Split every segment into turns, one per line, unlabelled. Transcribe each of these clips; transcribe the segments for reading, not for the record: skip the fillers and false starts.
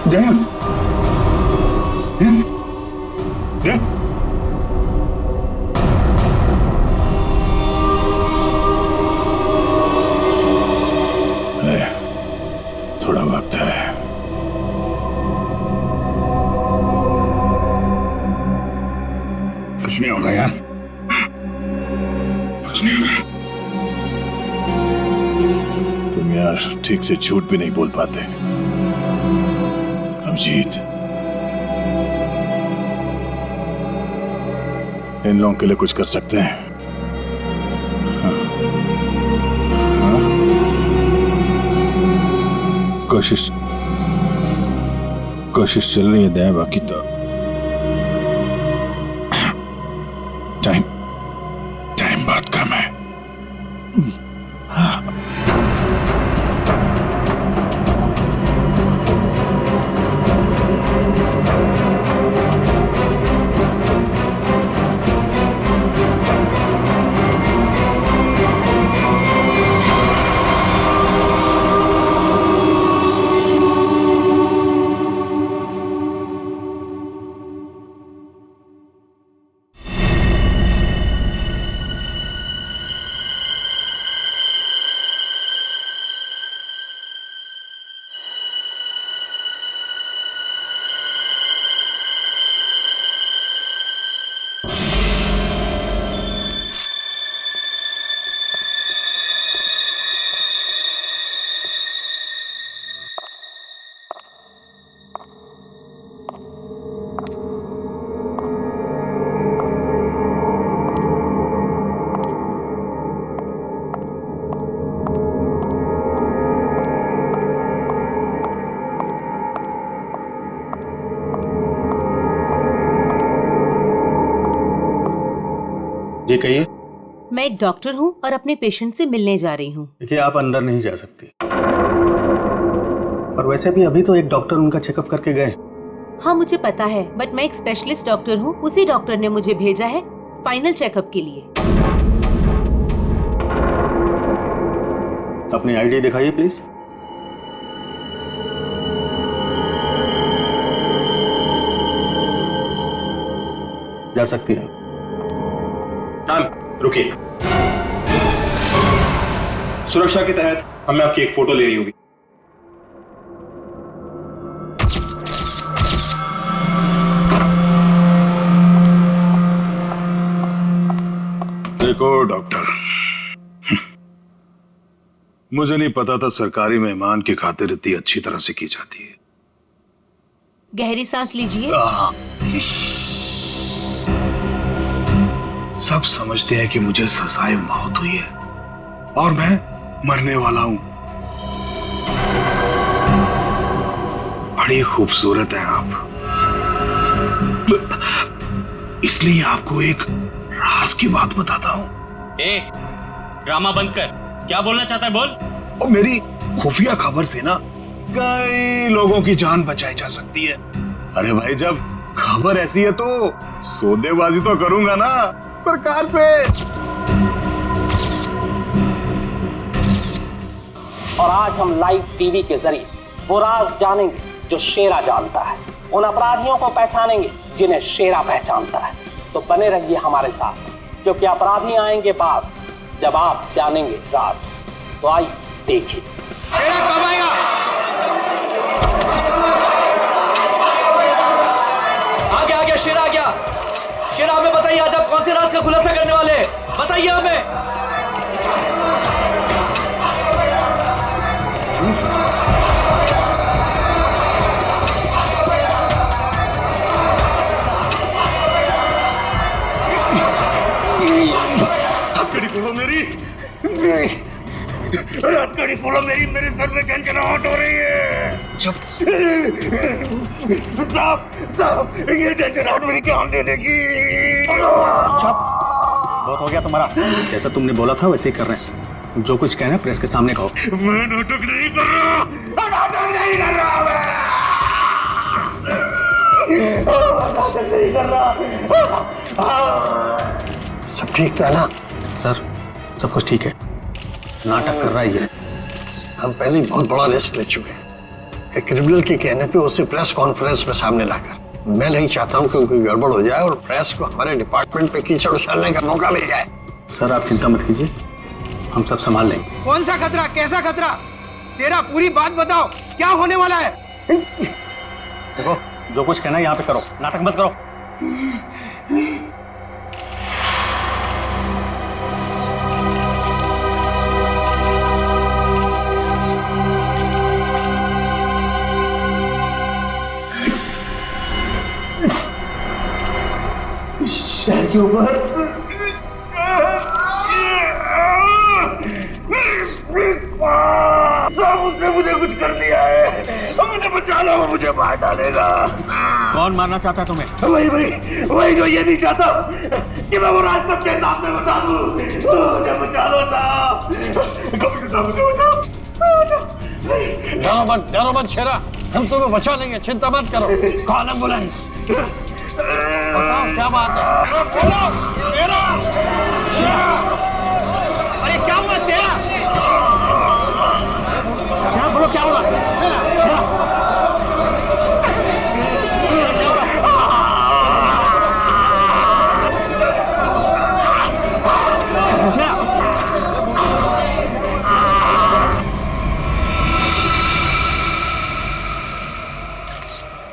जया, जया, थोड़ा वक्त है। कुछ नहीं होगा यार, कुछ नहीं होगा। तुम यार ठीक से झूठ भी नहीं बोल पाते। अभिजीत, इन लोगों के लिए कुछ कर सकते हैं? हाँ? हाँ? कोशिश चल रही है दया, बाकी तो टाइम बहुत कम है।
जी कहिए।
मैं एक डॉक्टर हूँ और अपने पेशेंट से मिलने जा रही हूँ।
देखिए, आप अंदर नहीं जा सकती। और वैसे भी अभी तो एक डॉक्टर उनका चेकअप करके गए।
हाँ मुझे पता है, बट मैं एक स्पेशलिस्ट डॉक्टर हूँ। उसी डॉक्टर ने मुझे भेजा है फाइनल चेकअप के लिए।
अपनी आईडी दिखाइए प्लीज। जा सकती है। मैम रुकिए, सुरक्षा के तहत हमें आपकी एक फोटो लेनी होगी।
देखो डॉक्टर, मुझे नहीं पता था सरकारी मेहमान की खातिर इतनी अच्छी तरह से की जाती है।
गहरी सांस लीजिए।
सब समझते हैं कि मुझे सजाए मौत हुई है और मैं मरने वाला हूं। बड़ी खूबसूरत हैं आप, इसलिए आपको एक राज की बात बताता हूं।
ड्रामा बंद कर, क्या बोलना चाहता है बोल।
और मेरी खुफिया खबर से ना कई लोगों की जान बचाई जा सकती है। अरे भाई, जब खबर ऐसी है तो सौदेबाजी तो करूंगा ना सरकार से।
और आज हम लाइव टीवी के जरिए वो राज जानेंगे जो शेरा जानता है, उन अपराधियों को पहचानेंगे जिन्हें शेरा पहचानता है। तो बने रहिए हमारे साथ, क्योंकि अपराधी आएंगे पास जब आप जानेंगे राज। तो आइए देखिए।
शेरा कब आएगा?
आ गया शेरा, आ गया। शेरा, हमें बताइए आज आप कौन से राज का खुलासा करने वाले हैं, बताइए हमें।
हथकड़ी खोलो मेरी, हथकड़ी खोलो मेरी, मेरे सर में झंझनाहट हो रही है। चुप साहब, ये झंझनाहट मेरी जान दे देगी।
चुप, बहुत हो गया तुम्हारा। जैसा तुमने बोला था वैसे ही कर रहे हैं। जो कुछ कहना है प्रेस के सामने कहो।
मैं नाटक नहीं कर रहा, नाटक नहीं कर रहा, नाटक नहीं कर रहा। सब ठीक है ना?
सर सब कुछ ठीक है। नाटक कर रहा है ये।
हम पहले ही बहुत बड़ा रिस्क ले चुके हैं। एक क्रिमिनल के कहने पे उसे प्रेस कॉन्फ्रेंस में सामने लाकर, मैं नहीं चाहता हूँ कि कोई गड़बड़ हो जाए और प्रेस को हमारे डिपार्टमेंट पे कीचड़ उछालने का मौका मिल जाए।
सर आप चिंता मत कीजिए, हम सब संभाल लेंगे।
कौन सा खतरा, कैसा खतरा? शेरा पूरी बात बताओ, क्या होने वाला है?
देखो जो कुछ कहना है यहाँ पे करो, नाटक मत करो।
शहर के ऊपर उसने मुझे कुछ कर दिया है, मुझे बचा लो, मुझे मार डालेगा।
कौन मारना चाहता है तुम्हें?
वही जो ये नहीं चाहता कि मैं वो राज सबके सामने बता दूं। मुझे बचा लो साहब, मुझे बचाओ।
डरो मत शेरा, हम तुम्हें बचा लेंगे, चिंता मत करो। Call ambulance. बताओ क्या बात है?
शेरा, शेरा, अरे क्या हुआ शेरा?
शेरा बोलो क्या हुआ? शेरा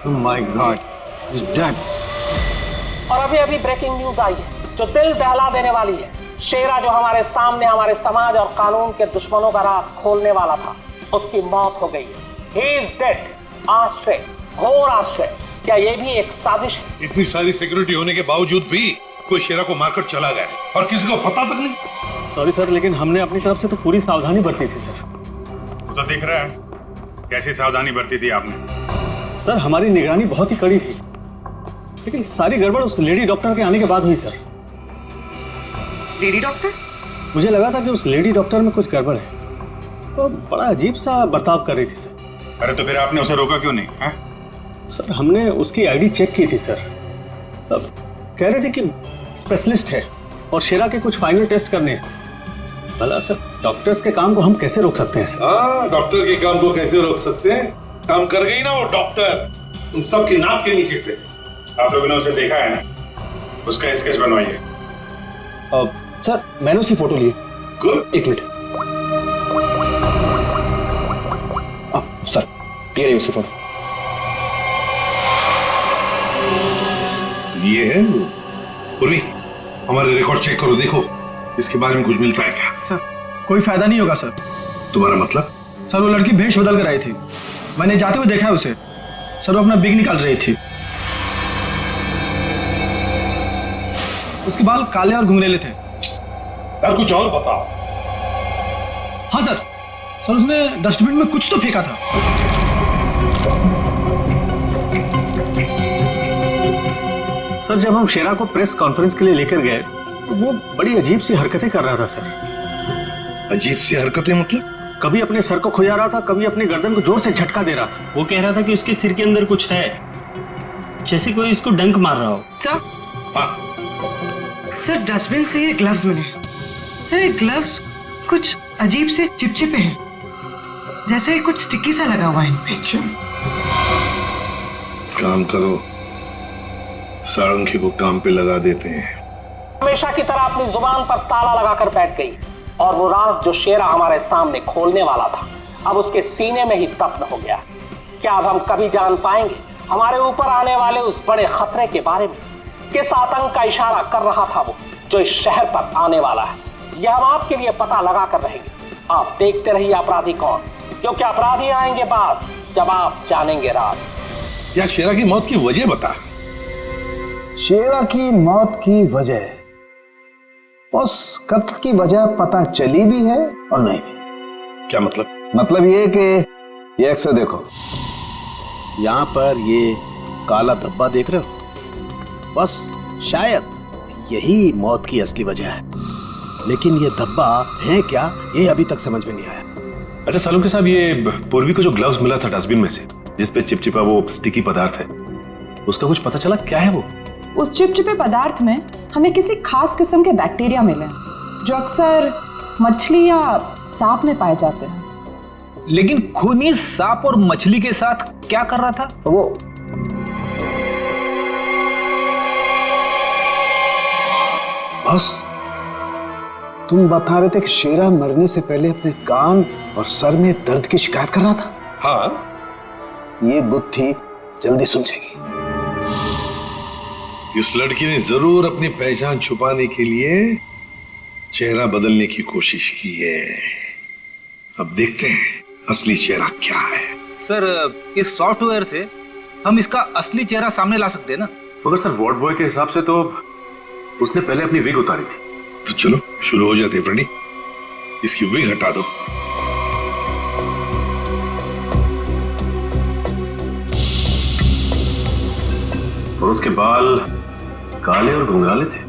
Oh my God, he's dead.
और अभी अभी ब्रेकिंग न्यूज आई है जो दिल दहला देने वाली है। शेरा जो हमारे सामने हमारे समाज और कानून के दुश्मनों का राज खोलने वाला था, उसकी मौत हो गई है। He is dead. आश्चर्य, घोर आश्चर्य। क्या ये भी एक साजिश है?
इतनी सारी सिक्योरिटी होने के बावजूद भी कोई शेरा को मारकर चला गया और किसी को पता तक नहीं।
सॉरी सर, लेकिन हमने अपनी तरफ से तो पूरी सावधानी बरती थी सर।
वो तो दिख रहा है कैसी सावधानी बरती थी आपने।
सर हमारी निगरानी बहुत ही कड़ी थी, लेकिन सारी गड़बड़ उस लेडी डॉक्टर के आने के बाद हुई सर।
Lady doctor?
मुझे लगा था कि उस लेडी डॉक्टर में कुछ गड़बड़ है, तो बड़ा अजीब सा बर्ताव कर रही थी सर।
अरे तो फिर आपने उसे रोका क्यों नहीं है?
सर हमने उसकी आईडी चेक की थी सर, अब कह रहे थे कि स्पेशलिस्ट है और शेरा के कुछ फाइनल टेस्ट करने हैं। भला सर डॉक्टर्स के काम को हम कैसे रोक सकते हैं सर?
हाँ, डॉक्टर के काम को कैसे रोक सकते हैं? काम कर गई ना वो डॉक्टर, तुम सबकी नाक के नीचे से।
आप लोगों ने उसे देखा है ना, उसका स्केच बनवाइए।
सर मैंने उसकी फोटो ली।
गुड।
एक मिनट सर, ये रही उसकी फोटो।
ये है वो। पूर्वी, हमारे रिकॉर्ड चेक करो, देखो इसके बारे में कुछ मिलता है क्या?
सर कोई फायदा नहीं होगा सर।
तुम्हारा मतलब?
सर वो लड़की भेष बदल कर आई थी, मैंने जाते हुए देखा है उसे। सर वो अपना बिग निकाल रही थी, उसके बाल काले और घुंघरेले थे।
यार कुछ और बताओ।
हाँ सर, सर उसने डस्टबिन में कुछ तो फेंका था।
सर जब हम शेरा को प्रेस कॉन्फ्रेंस के लिए लेकर गए तो वो बड़ी अजीब सी हरकतें कर रहा था सर।
अजीब सी हरकतें मतलब?
कभी अपने सर को खुजा रहा था, कभी अपनी गर्दन को जोर से झटका दे रहा था।
वो कह रहा था कि उसके सिर के अंदर कुछ है, जैसे कोई उसको डंक मार रहा हो।
सर,
हाँ
सर डस्टबिन से ये ग्लव्स मिले। सर ये ग्लव्स कुछ अजीब से चिपचिपे हैं, जैसे कुछ स्टिकी सा लगा हुआ है इन पे।
काम करो, सारंगी को काम पे लगा देते हैं।
हमेशा की तरह अपनी जुबान पर ताला लगाकर बैठ गई और वो राज जो शेरा हमारे सामने खोलने वाला था अब उसके सीने में ही दफन हो गया। क्या अब हम कभी जान पाएंगे हमारे ऊपर आने वाले उस बड़े खतरे के बारे में? किस आतंक का इशारा कर रहा था वो जो इस शहर पर आने वाला है? यह हम आपके लिए पता लगा कर रहेंगे। आप देखते रहिए अपराधी कौन, क्योंकि अपराधी आएंगे पास जब आप जानेंगे राज।
यार शेरा की मौत की वजह बता।
शेरा की मौत की वजह, उस कत्ल की वजह पता चली भी है और नहीं भी।
क्या मतलब?
मतलब ये कि ये अक्सर देखो, यहां पर ये काला धब्बा देख रहे हो, बस शायद यही मौत की असली वजह है, लेकिन ये धब्बा है क्या ये अभी तक समझ में नहीं आया।
अच्छा सालुंके साहब, ये पूर्वी को जो ग्लव्स मिला था डस्टबिन में से, जिसपे चिपचिपा वो स्टिकी पदार्थ है, उसका कुछ पता चला क्या है वो?
उस चिपचिपे पदार्थ में हमें किसी खास किस्म के बैक्टीरिया मिले जो अक्सर मछली या सांप में पाए जाते हैं।
लेकिन खूनी सांप और मछली के साथ क्या कर रहा था?
वो
बस तुम बता रहे थे कि शेरा मरने से पहले अपने कान और सर में दर्द की शिकायत कर रहा था।
हाँ,
ये बुद्धि जल्दी सुलझेगी।
इस लड़की ने जरूर अपनी पहचान छुपाने के लिए चेहरा बदलने की कोशिश की है। अब देखते हैं असली चेहरा क्या है।
सर, इस सॉफ्टवेयर से हम इसका असली चेहरा सामने ला सकते हैं ना?
मगर सर, वार्ड बॉय के हिसाब से तो उसने पहले अपनी विग उतारी थी।
तो चलो शुरू हो जाते फ्रेंडी, इसकी विग हटा दो।
और उसके बाल काले और घुंघराले थे।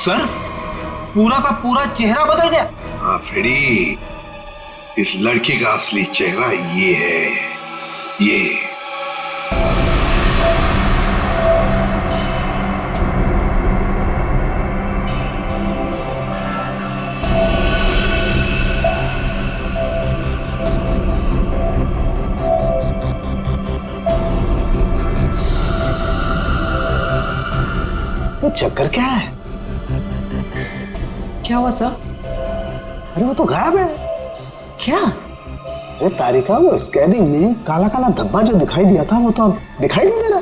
सर, पूरा का पूरा चेहरा बदल गया।
हाँ फ्रेडी, इस लड़की का असली चेहरा ये है। ये
चक्कर क्या है?
क्या हुआ सर?
अरे वो तो गायब है।
क्या?
अरे तारिका, वो स्कैनिंग में काला काला धब्बा जो दिखाई दिया था वो तो अब दिखाई नहीं दे रहा।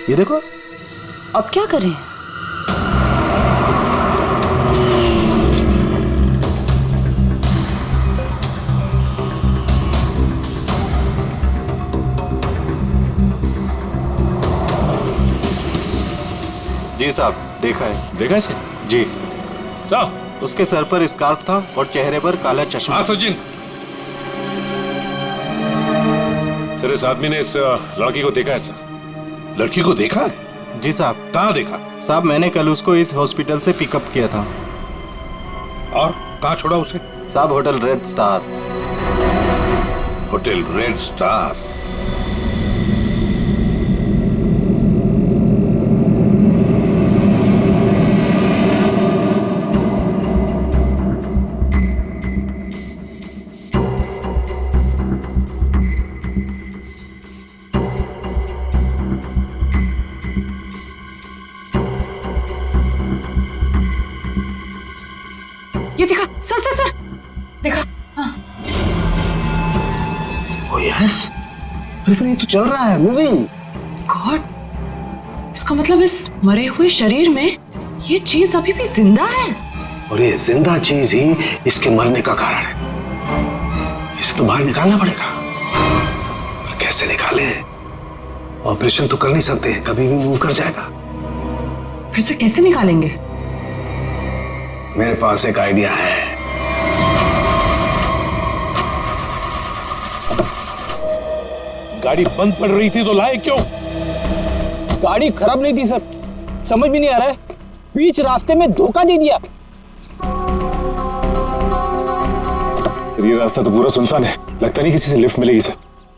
ये देखो।
अब क्या करें?
जी साहब, देखा है।
देखा इसे?
जी
साहब,
उसके सर पर स्कार्फ था और चेहरे पर काला चश्मा।
हाँ सचिन,
सर इस आदमी ने इस लड़की को देखा है सर।
लड़की को देखा है?
जी साहब।
कहाँ देखा?
साहब, मैंने कल उसको इस हॉस्पिटल से पिकअप किया था।
और कहाँ छोड़ा उसे?
साहब, hotel red star.
Hotel red star?
ये देखा सर, सर सर, देखा? हाँ।
ओ यस, अरे ये तो चल रहा है, मूविंग।
गॉड, इसका मतलब इस मरे हुए शरीर में ये चीज अभी भी जिंदा है।
और ये जिंदा चीज ही इसके मरने का कारण है। इसे तो बाहर निकालना पड़ेगा। पर कैसे निकाले? ऑपरेशन तो कर नहीं सकते, कभी भी मूव कर जाएगा।
फिर से कैसे निकालेंगे?
मेरे पास एक आइडिया है।
गाड़ी बंद पड़ रही थी तो लाए क्यों?
गाड़ी खराब नहीं थी सर, समझ भी नहीं आ रहा है, बीच रास्ते में धोखा दे दिया।
ये रास्ता तो पूरा सुनसान है, लगता नहीं किसी से लिफ्ट मिलेगी सर।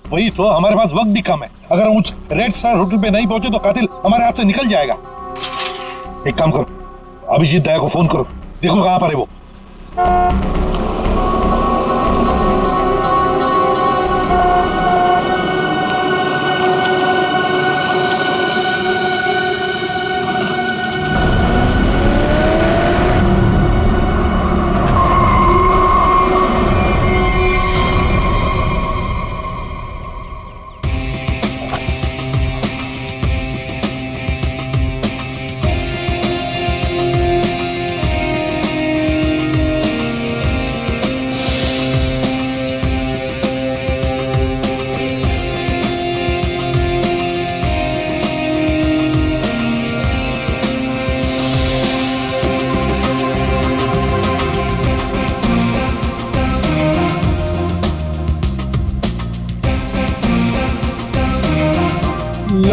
वही तो, हमारे पास वक्त भी कम है। अगर हम उस रेड स्टार होटल पे नहीं पहुंचे तो कातिल हमारे हाथ से निकल जाएगा। एक काम करो, अभिजीत दया को फोन करो, देखो कहां पर है वो।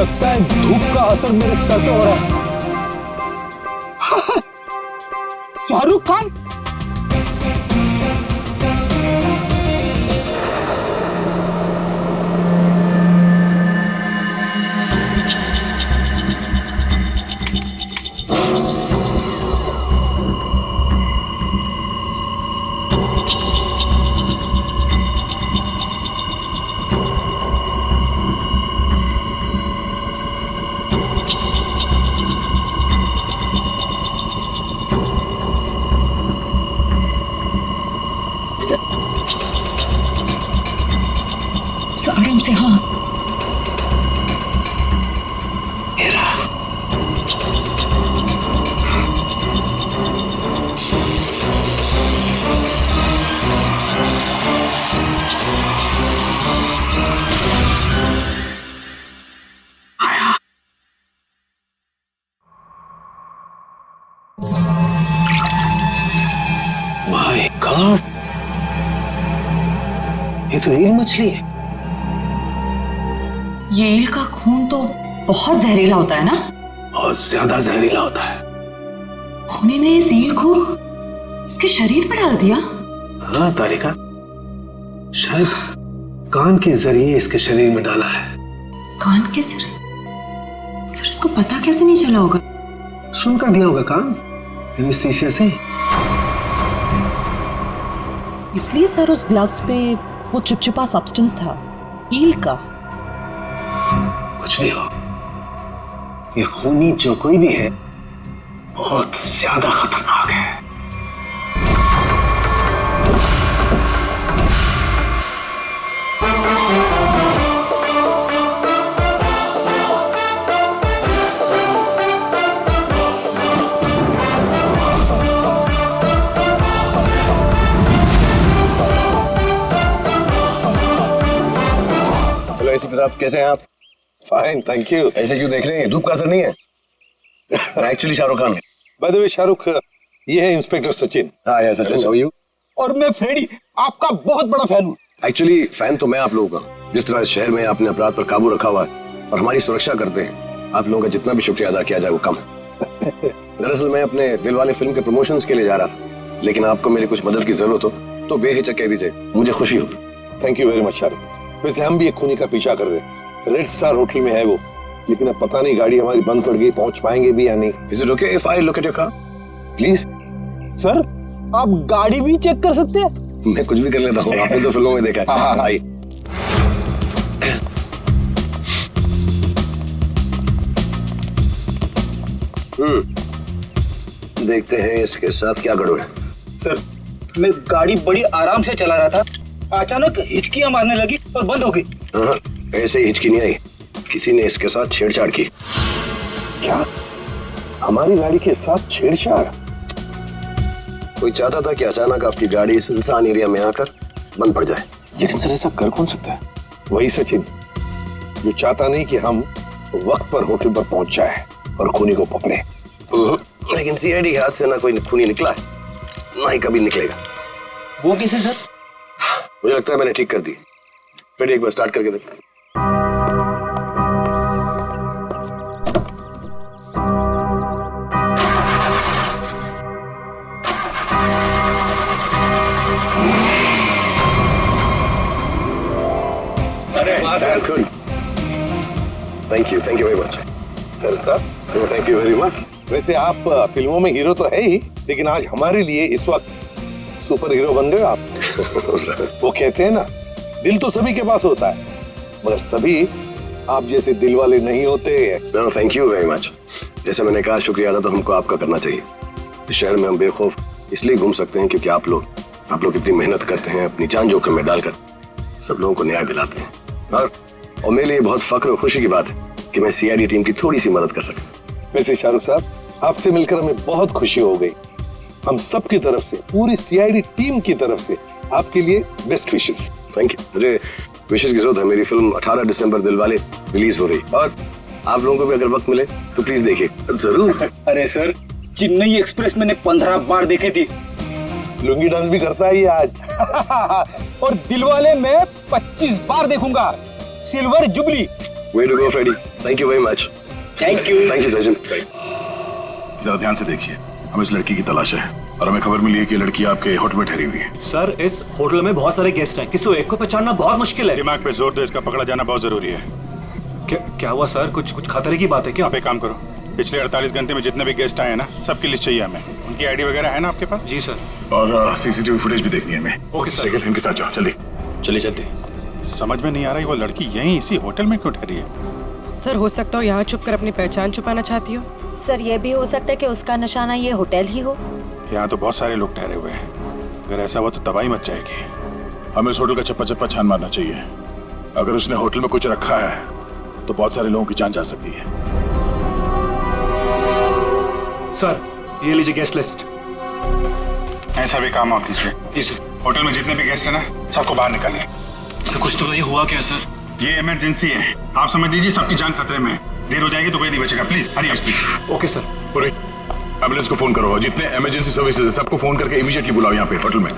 लगता है धूप का असर मेरे सर पे हो रहा है। शाहरुख खान।
आराम से। हाँ
मेरा आया। माय गॉड, ये तो ईल मछली है।
ये ईल का खून तो बहुत जहरीला होता है ना?
बहुत ज्यादा जहरीला होता है।
खूनी ने इस ईल को इसके शरीर पर डाल दिया।
हाँ तारिका, शायद कान के जरिए इसके शरीर में डाला है।
कान के सर इसको पता कैसे नहीं चला होगा?
सुनकर दिया होगा कान, एनेस्थीसिया से।
इसलिए सर उस ग्लव्स पे वो चिपचिपा सब्सटेंस था, ईल का।
कुछ भी हो, ये खूनी जो कोई भी है बहुत ज्यादा खतरनाक है।
हेलो एसीपी साहब, कैसे हैं आप?
Fine, thank you.
ऐसे क्यों देख रहे हैं? धूप का असर नहीं है? मैं एक्चुअली शाहरुख खान हूँ।
बाय द वे शाहरुख, ये है इंस्पेक्टर सचिन।
हाँ यार सचिन, हाउ आर यू?
और मैं फ्रेडी, आपका बहुत बड़ा फैन हूँ।
एक्चुअली फैन तो मैं आप लोगों का। जिस तरह इस शहर में आपने अपराध पर काबू रखा हुआ है और हमारी सुरक्षा करते हैं, आप लोगों का जितना भी शुक्रिया अदा किया जाए वो कम है। दरअसल मैं अपने दिलवाले फिल्म के प्रमोशंस के लिए जा रहा था, लेकिन आपको मेरी कुछ मदद की जरूरत हो तो बेहिचक कह दीजिए, मुझे खुशी होगी।
Thank you very much Shahrukh. वैसे हम भी एक खूनी का पीछा कर रहे हैं। रेड स्टार होटल में है वो, लेकिन अब पता नहीं गाड़ी हमारी बंद पड़ गई, पहुंच पाएंगे भी या नहीं।
Is it okay if I look at your car?
Please
sir, आप गाड़ी भी चेक कर सकते हैं?
मैं कुछ भी कर लेता हूँ, आपने तो फिल्मों में देखा है।
हाँ।
आइए। देखते हैं इसके साथ क्या गड़बड़ है।
सर, मैं गाड़ी बड़ी आराम से चला रहा था, अचानक हिचकियां मारने लगी और बंद हो गई।
हाँ, ऐसे ही हिचकी नहीं आई, किसी ने इसके साथ छेड़छाड़ की।
क्या? हमारी गाड़ी के साथ छेड़छाड़?
कोई चाहता था कि अचानक आपकी गाड़ी इस इंसान एरिया में आकर बंद पड़ जाए। लेकिन सर ऐसा कर कौन सकता है?
वही सचिन, जो चाहता नहीं कि हम वक्त पर होटल पर पहुंच जाए और खूनी को पकड़े।
लेकिन सीआईडी के हाथ से ना कोई खूनी निकला है, ना ही कभी निकलेगा।
वो कैसे सर?
मुझे लगता है मैंने ठीक कर दी। फिर एक बार स्टार्ट करके देख। Good, thank you very much.
Thank you very much. वैसे आप फिल्मों में हीरो तो है ही, लेकिन आज हमारे लिए इस वक्त सुपर हीरो बन गए आप। वो कहते हैं ना, दिल तो सभी के पास होता है, मगर सभी आप जैसे दिल वाले नहीं होते।
No, thank you very much. जैसे मैंने कहा, शुक्रिया अदा तो हमको आपका करना चाहिए। इस शहर में हम बेखौफ इसलिए घूम सकते हैं क्योंकि आप लोग इतनी मेहनत करते हैं, अपनी जान जोखिम में डालकर सब लोगों को न्याय दिलाते हैं। और मेरे लिए बहुत फख्र और खुशी की बात है कि मैं सीआईडी टीम की थोड़ी सी मदद कर सका।
वैसे शाहरुख साहब, आपसे मिलकर हमें बहुत खुशी हो गई। हम सब की तरफ से, पूरी सीआईडी टीम की तरफ से आपके लिए बेस्ट विशेस।
Thank you. मुझे विशेस की जरूरत है। मेरी फिल्म 18 दिसंबर दिलवाले रिलीज हो रही, और आप लोगों को भी अगर वक्त मिले तो प्लीज देखिए जरूर।
अरे सर, चेन्नई एक्सप्रेस मैंने 15 बार देखी थी।
लुंगी डांस भी करता है ये आज।
और दिलवाले मैं 25 बार देखूंगा। Silver jubilee.
Way to go Freddie. Thank you very much.
Thank you
Sachin.
जरा ध्यान से देखिए, हम इस लड़की की तलाश है और हमें खबर मिली है कि लड़की आपके होटल में ठहरी हुई है।
सर, इस होटल में बहुत सारे गेस्ट हैं, किसी एक को पहचानना बहुत मुश्किल है।
दिमाग पे जोर दो, इसका पकड़ा जाना बहुत जरूरी है।
क्या हुआ सर? कुछ खतरे की बात है क्या?
आप एक काम करो, पिछले 48 घंटे में जितने भी गेस्ट आए हैं ना, सबकी लिस्ट चाहिए हमें। उनकी आईडी वगैरह है ना आपके पास?
जी सर।
और सीसीटीवी फुटेज भी देखनी है हमें।
Okay sir.
इनके साथ जाओ जल्दी।
चलिए जल्दी।
समझ में नहीं आ रही वो लड़की यहीं इसी होटल में क्यों ठहरी है?
सर हो सकता हो यहाँ छुप कर अपनी पहचान छुपाना चाहती हो।
सर ये भी हो सकता है कि उसका निशाना ये होटल ही हो।
यहाँ तो बहुत सारे लोग ठहरे हुए हैं, अगर ऐसा हुआ तो तबाही मच जाएगी। हमें इस होटल का चप्पा चप्पा छान मारना चाहिए। अगर उसने होटल में कुछ रखा है तो बहुत सारे लोगों की जान जा सकती है।
सर ये लीजिए गेस्ट लिस्ट।
ऐसा भी काम आप कीजिए।
जी सर।
होटल में जितने भी गेस्ट हैं ना, सबको बाहर निकालिए।
सर कुछ तो नहीं हुआ क्या सर?
ये इमरजेंसी है, आप समझ लीजिए सबकी जान खतरे में है। देर हो जाएगी तो कोई नहीं बचेगा। Please Hari please.
Okay sir.
पूरे एम्बुलेंस को फोन करो, जितने इमरजेंसी सर्विसेज है सबको फोन करके इमीडिएटली बुलाओ यहाँ पे होटल में।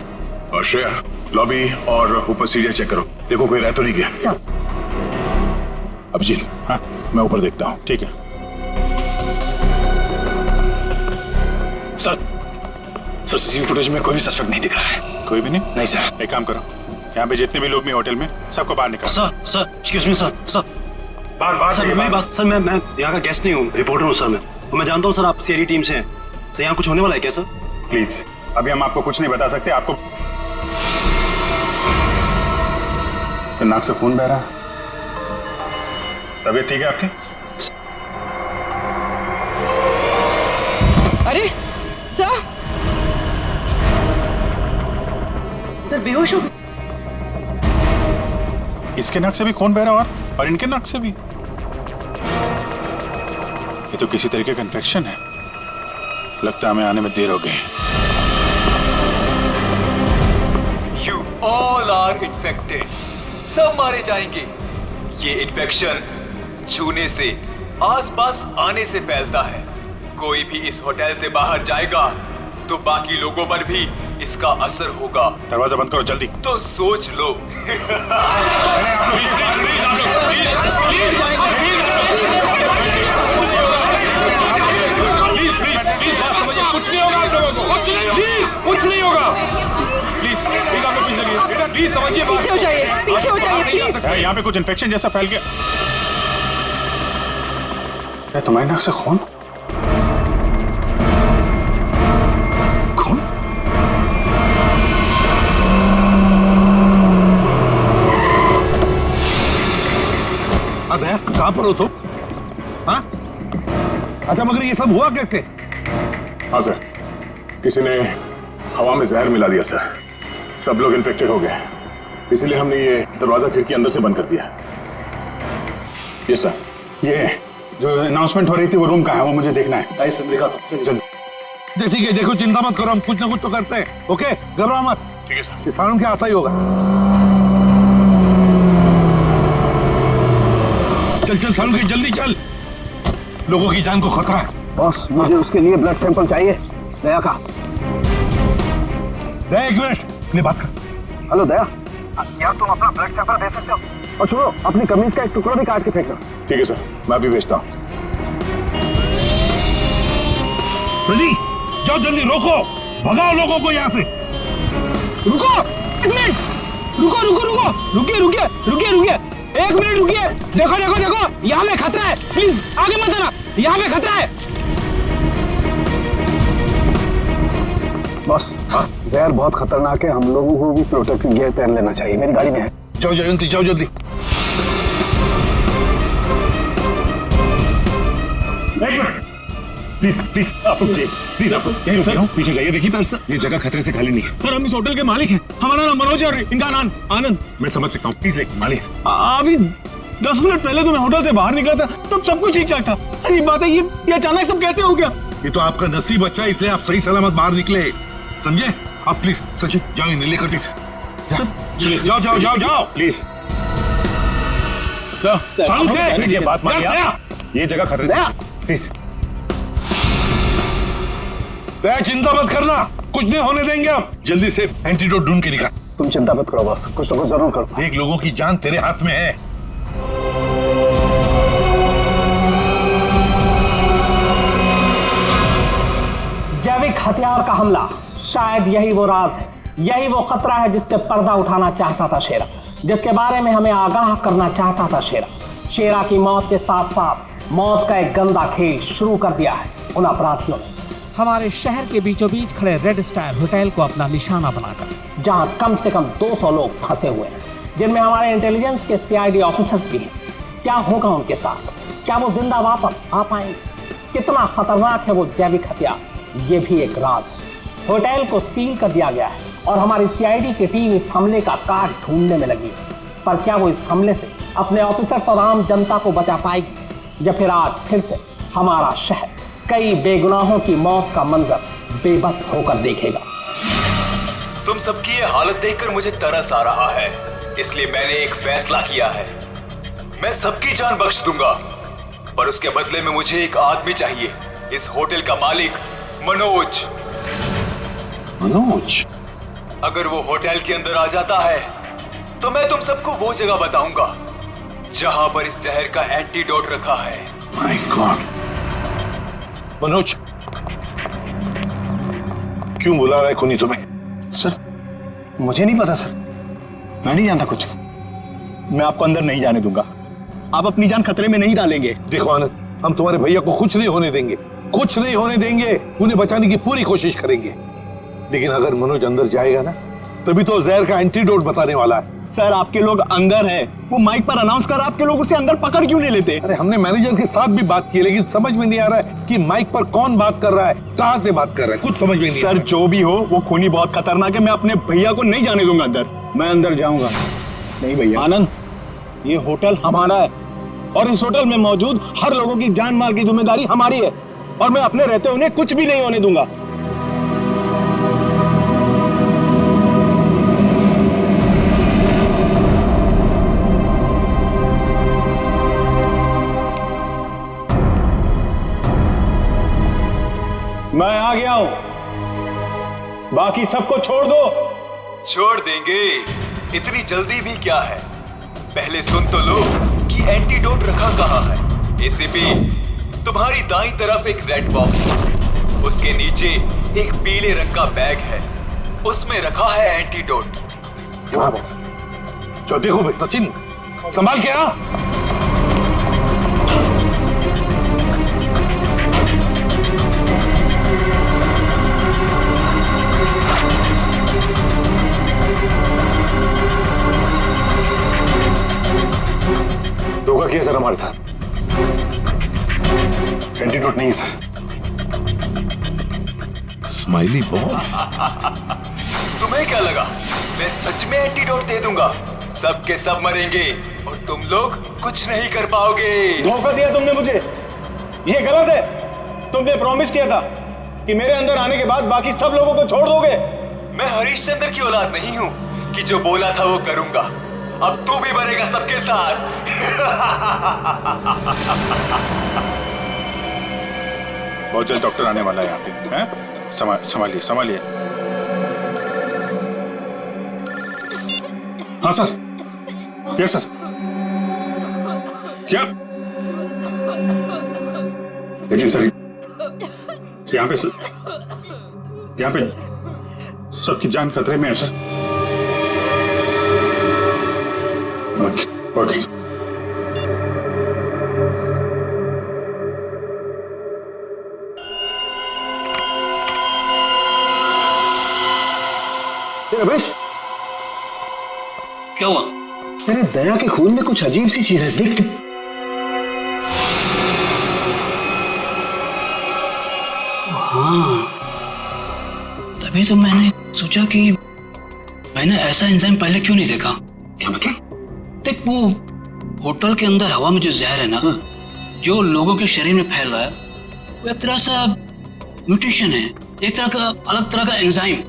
और श्रेया, लॉबी और ऊपर सीढ़ियाँ चेक करो, देखो कोई रह तो नहीं गया।
सर।
अभिजीत, हाँ मैं ऊपर देखता हूँ। ठीक है
सर। सर सीसीटीवी फुटेज में कोई भी सस्पेक्ट नहीं दिख रहा है।
कोई भी नहीं?
नहीं सर।
एक काम करो, यहाँ पे जितने भी लोग भी होटल में सबको बाहर निकालो।
Sir excuse me sir.
बाहर
सर मेरी बात। सर मैं यहाँ का गेस्ट नहीं हूँ, रिपोर्टर हूँ सर। मैं जानता हूँ सर आप सीआईडी टीम से हैं। सर यहाँ कुछ होने वाला है क्या सर?
प्लीज अभी हम आपको कुछ नहीं बता सकते। आपको तो नाक से खून बह रहा है। तबीयत ठीक है आपकी?
अरे सर बेहोश हो।
इसके नाक से भी खून बह रहा और इनके नाक से भी। ये तो किसी तरीके का इन्फेक्शन है। लगता है हमें आने में देर हो गई।
You all are infected. सब मारे जाएंगे। ये इन्फेक्शन छूने से, आसपास आने से फैलता है। कोई भी इस होटल से बाहर जाएगा तो बाकी लोगों पर भी इसका असर होगा।
दरवाजा बंद करो जल्दी।
तो सोच लो।
कुछ नहीं होगा आप लोगों को, कुछ नहीं होगा। प्लीज आप लोग पीछे चलिए, प्लीज समझिए।
पीछे हो जाइए, पीछे हो जाइए प्लीज।
यहाँ पे कुछ इन्फेक्शन जैसा फैल गया। तुम्हारे नाक से खून?
कहां पर हो तुम? हाँ? अच्छा मगर ये सब हुआ कैसे?
हाँ सर, किसी ने हवा में जहर मिला दिया सर। सब लोग इन्फेक्टेड हो गए, इसलिए हमने ये दरवाजा खिड़की अंदर से बंद कर दिया। ये सर, ये जो अनाउंसमेंट हो रही थी वो रूम कहाँ है, वो मुझे देखना है।
सर दिखा दो।
चल
ठीक है, देखो चिंता मत करो, हम कुछ ना कुछ तो करते हैं। ओके, घबराओ मत।
ठीक है सर।
किसानों के आता ही होगा। चल सालू की जल्दी चल, लोगों की जान को खतरा है।
बॉस मुझे उसके लिए ब्लड सैंपल चाहिए। दया का।
दया एक मिनट, अपनी बात कर।
हेलो दया, यार तुम अपना ब्लड सैंपल दे सकते हो? और सुनो, अपनी कमीज का एक टुकड़ा भी काट के फेंकना।
ठीक है सर, मैं अभी भेजता हूँ।
जाओ जल्दी, रोको, भगाओ लोगों को यहाँ से।
रुको एक मिनट, रुकिए एक मिनट रुकिए। देखो यहाँ पे खतरा है, प्लीज आगे मत आना, यहाँ पे खतरा है।
बॉस जहर बहुत खतरनाक है, हम लोगों को भी प्रोटेक्टिव गियर पहन लेना चाहिए। मेरी गाड़ी में है।
जाओ जल्दी।
प्लीज आप यहीं रुकिए, पीछे जाइए। देखिए सर, ये जगह खतरे से खाली नहीं है।
सर हम इस होटल के मालिक हैं, हमारा नाम मनोज और इनका नाम आनंद।
मैं समझ सकता हूँ, प्लीज लेकिन मालिक।
अभी 10 मिनट पहले तो मैं होटल से बाहर निकला था, तब सब कुछ ठीक ठाक था। अजीब बात है, ये अचानक सब कैसे हो गया?
ये तो आपका नसीब अच्छा है, इसलिए आप सही सलामत बाहर निकले, समझे? आप प्लीज सचिन जाओ, इन्हें लेकर प्लीज जाओ प्लीज।
सर ये बात मानिए, ये जगह खतरे से, प्लीज।
दया चिंता मत करना, कुछ नहीं होने देंगे हम। जल्दी से एंटीडोट ढूंढ के निकाल।
तुम चिंता मत करो बॉस, कुछ ना कुछ जरूर करो।
देख, लोगों की जान तेरे हाथ में है।
हथियार का हमला, शायद यही वो राज है, यही वो खतरा है जिससे पर्दा उठाना चाहता था शेरा, जिसके बारे में हमें आगाह करना चाहता था शेरा। शेरा की मौत के साथ साथ मौत का एक गंदा खेल शुरू कर दिया है उन अपराधियों ने।
हमारे शहर के बीचों बीच खड़े रेड स्टार होटल को अपना निशाना बनाकर,
जहां कम से कम 200 लोग फंसे हुए हैं, जिनमें हमारे इंटेलिजेंस के सीआईडी ऑफिसर्स भी हैं। क्या होगा उनके साथ? क्या वो जिंदा वापस आ पाएंगे? कितना खतरनाक है वो जैविक हथियार, ये भी एक राज है। होटल को सील कर दिया गया है और हमारी सीआईडी की टीम इस हमले का काट ढूंढने में लगी है। पर क्या वो इस हमले से अपने ऑफिसर्स और आम जनता को बचा पाएगी, या फिर आज फिर से हमारा शहर कई बेगुनाहों की मौत का मंजर बेबस होकर देखेगा?
तुम सबकी ये हालत देखकर मुझे तरस आ रहा है, इसलिए मैंने एक फैसला किया है। मैं सबकी जान बख्श दूंगा, पर उसके बदले में मुझे एक आदमी चाहिए, इस होटल का मालिक मनोज।
मनोज?
अगर वो होटल के अंदर आ जाता है तो मैं तुम सबको वो जगह बताऊंगा जहां पर इस जहर का एंटीडोट रखा है।
My God. मनोज, क्यों बुला रहा है खूनी तुम्हें?
सर, मुझे नहीं पता सर, मैं नहीं जानता कुछ। मैं आपको अंदर नहीं जाने दूंगा, आप अपनी जान खतरे में नहीं डालेंगे।
देखो आनंद, हम तुम्हारे भैया को कुछ नहीं होने देंगे, कुछ नहीं होने देंगे। उन्हें बचाने की पूरी कोशिश करेंगे, लेकिन अगर मनोज अंदर जाएगा ना, तभी तो जहर का एंटीडोट बताने वाला है।
सर, आपके लोग अंदर है, वो माइक पर अनाउंस कर, आपके लोग उसे अंदर पकड़ क्यों नहीं लेते?
अरे हमने मैनेजर के साथ भी बात की, लेकिन समझ में नहीं आ रहा है कि माइक पर कौन बात कर रहा है, कहां से बात कर रहा है, कुछ समझ में नहीं।
सर, जो भी हो, वो खूनी बहुत खतरनाक है, मैं अपने भैया को नहीं जाने दूंगा अंदर। मैं अंदर जाऊंगा नहीं भैया। आनंद, ये होटल हमारा है और इस होटल में मौजूद हर लोगों की जान माल की जिम्मेदारी हमारी है, और मैं अपने रहते उन्हें कुछ भी नहीं होने दूंगा। मैं आ गया हूं, बाकी सबको छोड़ दो।
छोड़ देंगे, इतनी जल्दी भी क्या है? पहले सुन तो लो कि एंटीडोट रखा कहाँ है। एसीपी, तुम्हारी दाईं तरफ एक रेड बॉक्स है, उसके नीचे एक पीले रंग का बैग है, उसमें रखा है एंटीडोट।
जो देखो भाई सचिन, संभाल के आ।
धोखा किया सर हमारे साथ, एंटीडोट नहीं सर।
स्माइली बॉय,
तुम्हें क्या लगा मैं सच में एंटीडोट दे दूंगा? सब के सब मरेंगे और तुम लोग कुछ नहीं कर पाओगे।
धोखा दिया तुमने मुझे, ये गलत है। तुमने प्रॉमिस किया था कि मेरे अंदर आने के बाद बाकी सब लोगों को छोड़ दोगे।
मैं हरिश्चंद्र की औलाद नहीं हूँ कि जो बोला था वो करूंगा। अब तू भी मरेगा सबके साथ।
बहुत जल्द डॉक्टर आने वाला है यहाँ पे, हैं? संभालिए संभालिए। हाँ सर, यस सर। क्या? लेकिन सर यहाँ पे सबकी जान खतरे में है सर। Okay sir.
रमेश,
क्या हुआ?
मेरे दया के खून में कुछ अजीब सी चीज है, देख।
हाँ, तभी तो मैंने सोचा कि मैंने ऐसा एंजाइम पहले क्यों नहीं देखा।
क्या मतलब?
देख, वो होटल के अंदर हवा में जो जहर है ना, जो लोगों के शरीर में फैल रहा है, वो एक तरह सा म्यूटेशन है, एक तरह का अलग तरह का एंजाइम।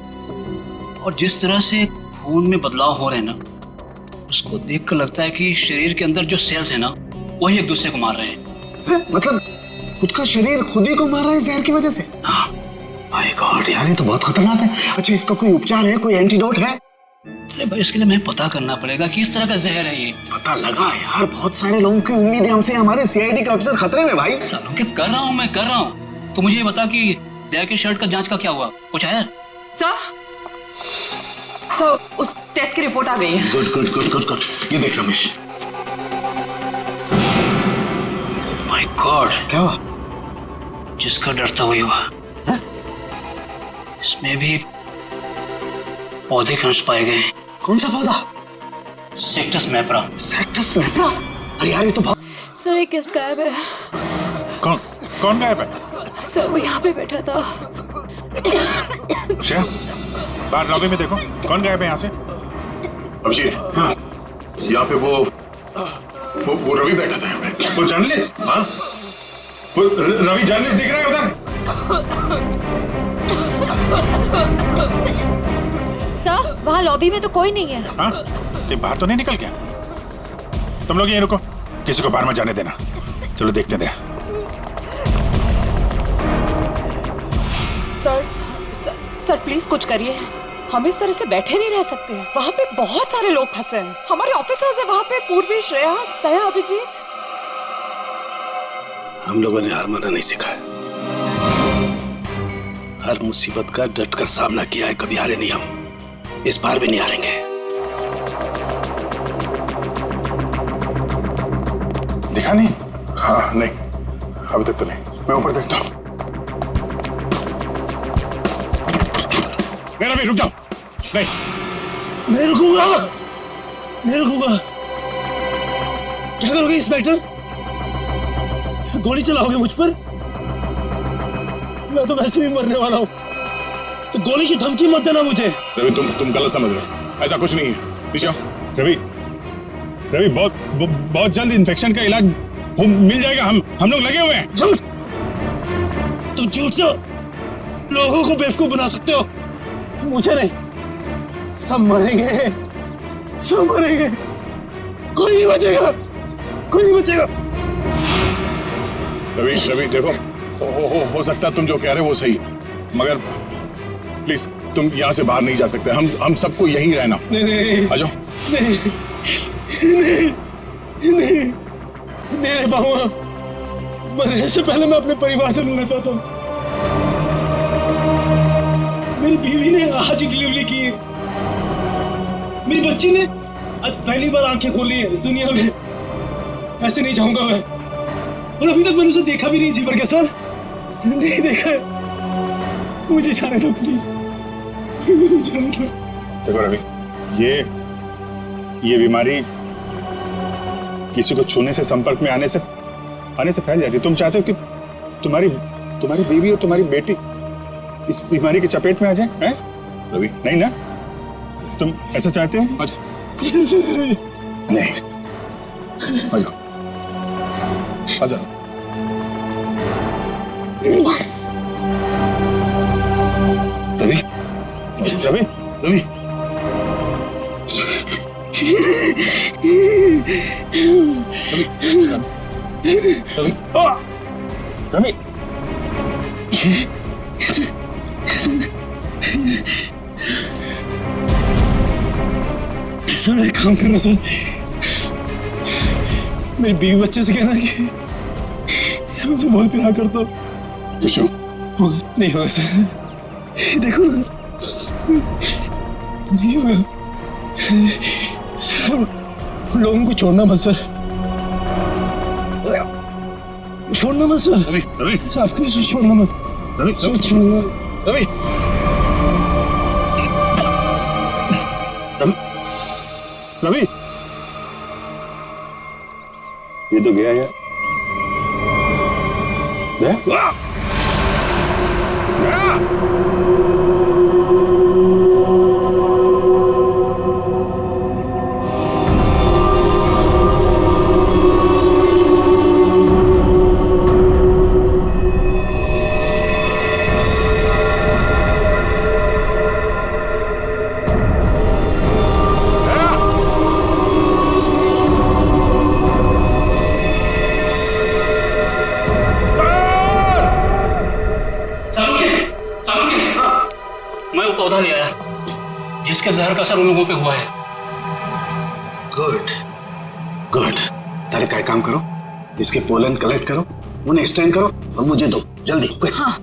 और जिस तरह से खून में बदलाव हो रहे हैं ना, उसको देखकर लगता है कि शरीर के अंदर जो सेल्स है ना, वही एक दूसरे को मार रहे हैं।
मतलब खुद का शरीर खुद ही को मार रहा है जहर की वजह से?
हाँ।
माय गॉड यार, ये तो बहुत खतरनाक है। अच्छा, इसका कोई उपचार है, कोई एंटीडोट है?
अरे भाई, इसके लिए मैं पता करना पड़ेगा कि इस तरह का जहर है ये।
पता लगा यार, बहुत सारे लोगों की उम्मीद है हमसे, हमारे सीआईडी के ऑफिसर खतरे में भाई।
सालों के कर रहा हूँ। तो मुझे ये बता कि दया की शर्ट का जांच का क्या हुआ? कुछ आया?
सर उस टेस्ट की रिपोर्ट आ गई है।
Good good good good good. ये देख रमेश।
माय गॉड,
क्या हुआ?
जिसका डर था वही हुआ। इसमें भी पौधे के अंश पाए गए।
कौन सा पौधा?
सेक्टस मैप्रा।
सेक्टस मैप्रा? अरे यार ये तो बहुत।
सर एक गेस्ट गायब है।
कौन कौन गायब है?
सर वो यहाँ पे बैठा था।
श्रेया, बाहर लॉबी में देखो कौन गायब है यहाँ से।
अभिषेक, हाँ, यहाँ पे वो रवि बैठा था यहाँ पे।
वो जर्नलिस्ट? हाँ, वो रवि जर्नलिस्ट दिख रहा है उधर।
सर वहाँ लॉबी में तो कोई नहीं है।
हाँ, कि बाहर तो नहीं निकल गया? तुम लोग यहीं रुको, किसी को बाहर मत जाने देना। चलो देखते हैं।
सर प्लीज कुछ करिए। हम इस तरह से बैठे नहीं रह सकते हैं। वहाँ पे बहुत सारे लोग फंसे हैं। हमारे ऑफिसर्स हैं वहाँ पे, पूर्वी, श्रेया, दया, अभिजीत।
हम लोगों ने हार माना नहीं सीखा है। हर मुसीबत का डटकर सामना किया है, कभी हारे नहीं हम। इस बार भी नहीं हारेंगे।
दिखा नहीं? हाँ नहीं, अभी तक तो नहीं। मैं ऊपर देखता हूँ। मेरा भी रुक जाओ। नहीं,
नहीं रुकूंगा, नहीं रुकूंगा। क्या करोगे इंस्पेक्टर? गोली चलाओगे मुझ पर? मैं तो वैसे भी मरने वाला हूँ, तो गोली की धमकी मत देना मुझे।
रवि तुम गलत समझ रहे हो, ऐसा कुछ नहीं है। पीछे
रवि बहुत जल्द इन्फेक्शन का इलाज मिल जाएगा। हम लोग लगे हुए हैं।
झूठ! तुम झूठ से लोगों को बेवकूफ बना सकते हो, मुझे नहीं। सब मरेंगे, सब मरेंगे, कोई नहीं बचेगा, कोई नहीं बचेगा।
रवि देखो, हो सकता है तुम जो कह रहे हो वो सही, मगर प्लीज तुम यहाँ से बाहर नहीं जा सकते। हम सबको यहीं रहना।
नहीं,
आ जाओ।
नहीं रह पाऊंगा। मरने से पहले मैं अपने परिवार से मिलना चाहता हूँ। मेरी बीवी ने आज डिलीवरी की है। मेरी बच्ची ने आज पहली बार आंखें खोली है इस दुनिया में। ऐसे नहीं जाऊंगा मैं, और अभी तक मैंने उसे देखा भी नहीं जी भर के साथ। नहीं देखा है। मुझे जाने दो प्लीज।
देखो रवि, ये बीमारी किसी को छूने से, संपर्क में आने से फैल जाती है। तुम चाहते हो कि तुम्हारी बीवी और तुम्हारी बेटी इस बीमारी की चपेट में आ जाए? हैं?
रवि
नहीं ना, तुम ऐसा चाहते हो?
नहीं, आ जाओ, आ जाओ। रवि
रवि
रवि
रवि
सर एक काम करना सर, मेरी बीवी बच्चे से कहना कि मुझे बहुत प्यार करता हूँ। होगा नहीं होगा सर, देखो ना नहीं होगा सर। लोगों को छोड़ना मत सर, छोड़ना मत सर।
रवि
आपको छोड़ना मत।
रवि
छोड़ना।
रवि
रवि, ये तो गया है।
मैं वो पौधा ले आया जिसके जहर का असर उन लोगों पे हुआ है।
Good good. तारे का काम करो, इसके पोलन कलेक्ट करो, उन्हें स्टैंड करो और मुझे दो जल्दी।
हाँ।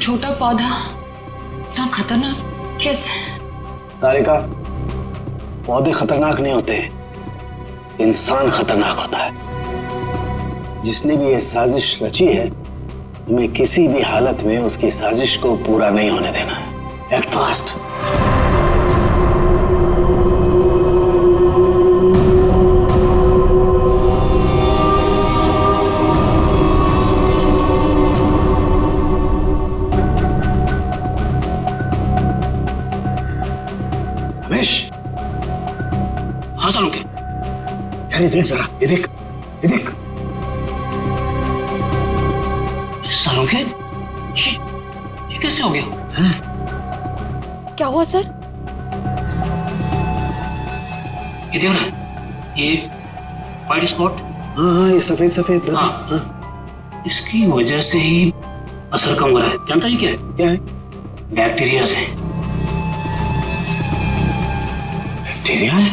छोटा पौधा इतना खतरनाक कैसे?
तारिका, पौधे खतरनाक नहीं होते, इंसान खतरनाक होता है। जिसने भी यह साजिश रची है, हमें किसी भी हालत में उसकी साजिश को पूरा नहीं होने देना है। Act fast. रमेश।
हाँ सालुंखे।
यार ये देख जरा, ये देख, ये देख।
सालुंखे, ये कैसे हो गया?
क्या हुआ सर?
ये देख रहा है, ये वाइट स्पॉट।
हाँ, ये सफेद सफेद।
हाँ। इसकी वजह से ही असर कम हो रहा है। जानता है क्या है?
क्या है?
बैक्टीरिया से।
बैक्टीरिया है?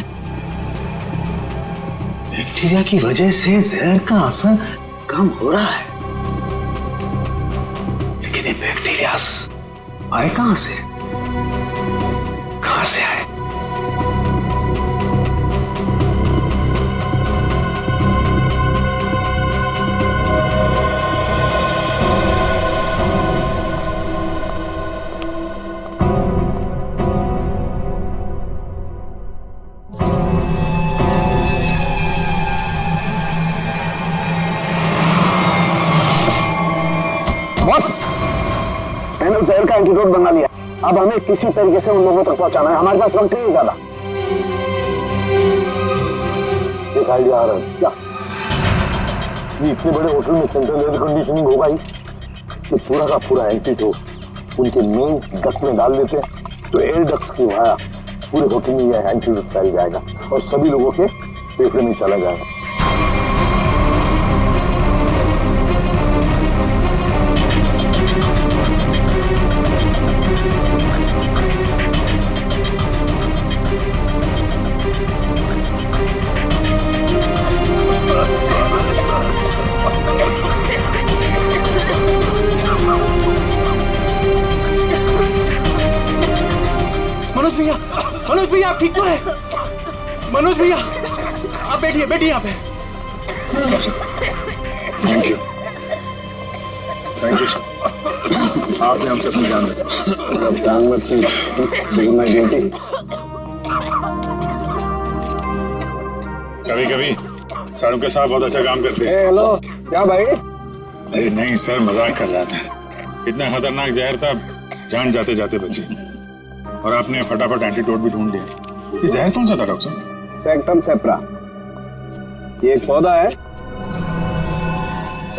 बैक्टीरिया की वजह से जहर का असर कम हो रहा है, लेकिन ये बैक्टीरिया आए कहां से? कहां से आए? बस, मैंने उस जहर का एंटीडोट बना लिया। अब हमें किसी तरीके से उन लोगों तक पहुंचाना है। हमारे पास वक्त नहीं ज्यादा। एक आइडिया आ रहा है। क्या? ये इतने बड़े होटल में सेंट्रल एयर कंडीशनिंग होगा ही, तो पूरा का पूरा एंटीडोट उनके मेन डक्ट में डाल देते हैं, तो एयर डक्ट की वाया पूरे होटल में यह एंटीडोट फैल जाएगा और सभी लोगों के फेफड़े में चला जाएगा।
मनोज भैया आप ठीक तो है? मनोज भैया आप बैठिए, बैठिए यहाँ पे।
Thank you, thank you. आपने हमसे अपनी जान बचाई।
जान मत की, लेकिन मैं ड्यूटी।
कभी कभी सारुके साहब बहुत अच्छा काम करते हैं।
हेलो, क्या भाई?
अरे नहीं सर, मजाक कर रहा था। इतना खतरनाक जहर था, जान जाते जाते बची। और आपने फटाफट एंटीडोट भी ढूंढ लिया। ये जहर कौन सा था डॉक्टर साहब?
सेक्टम सेप्रा। ये एक पौधा है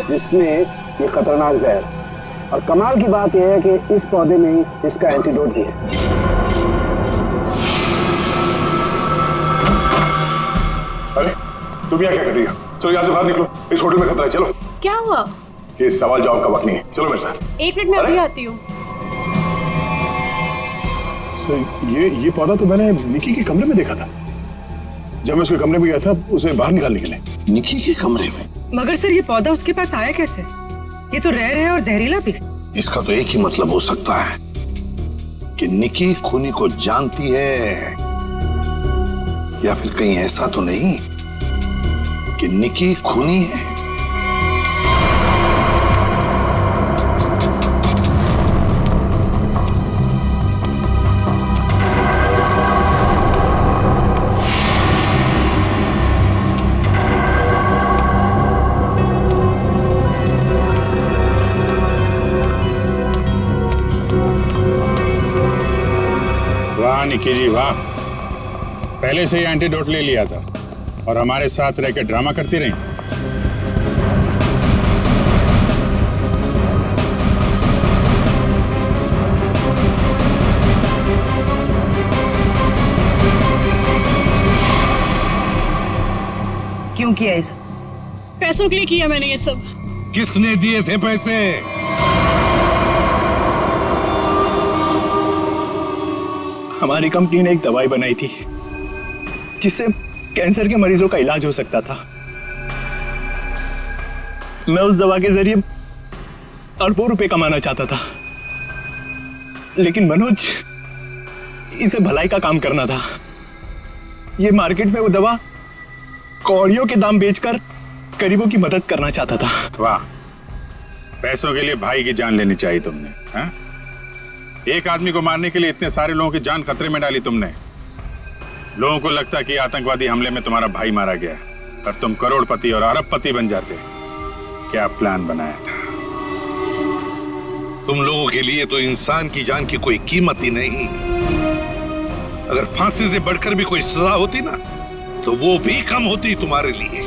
जिसमें ये खतरनाक जहर, और कमाल की बात यह है कि इस पौधे में ही इसका एंटीडोट भी है।
अरे तुम यहाँ क्या कर रही हो? चलो यहाँ से बाहर निकलो, इस होटल में खतरा है। चलो।
क्या हुआ?
ये सवाल जवाब का वक्त नहीं है, चलो मेरे साथ।
एक मिनट में अभी आती हूँ।
ये पौधा तो मैंने निकी के कमरे में देखा था। जब मैं उसके कमरे में गया था उसे बाहर निकालने के लिए।
निकी के कमरे में?
मगर सर ये पौधा उसके पास आया कैसे? ये तो रेयर है और जहरीला भी।
इसका तो एक ही मतलब हो सकता है कि निकी खूनी को जानती है, या फिर कहीं ऐसा तो नहीं कि निकी खूनी है।
वाह निकी जी वाह, पहले से ही एंटीडोट ले लिया था और हमारे साथ रह के ड्रामा करती रही।
क्यों किया ये सब?
पैसों के लिए किया मैंने ये सब।
किसने दिए थे पैसे?
हमारी कंपनी ने एक दवाई बनाई थी जिससे कैंसर के मरीजों का इलाज हो सकता था। मैं उस दवा के जरिए अरबों रुपए कमाना चाहता था, लेकिन मनोज, इसे भलाई का काम करना था। ये मार्केट में वो दवा कौड़ियों के दाम बेचकर गरीबों की मदद करना चाहता था।
वाह, पैसों के लिए भाई की जान लेनी चाहिए तुमने, हाँ? एक आदमी को मारने के लिए इतने सारे लोगों की जान खतरे में डाली तुमने। लोगों को लगता कि आतंकवादी हमले में तुम्हारा भाई मारा गया और तुम करोड़पति और अरबपति बन जाते। क्या प्लान बनाया था?
तुम लोगों के लिए तो इंसान की जान की कोई कीमत ही नहीं। अगर फांसी से बढ़कर भी कोई सजा होती ना, तो वो भी कम होती तुम्हारे लिए।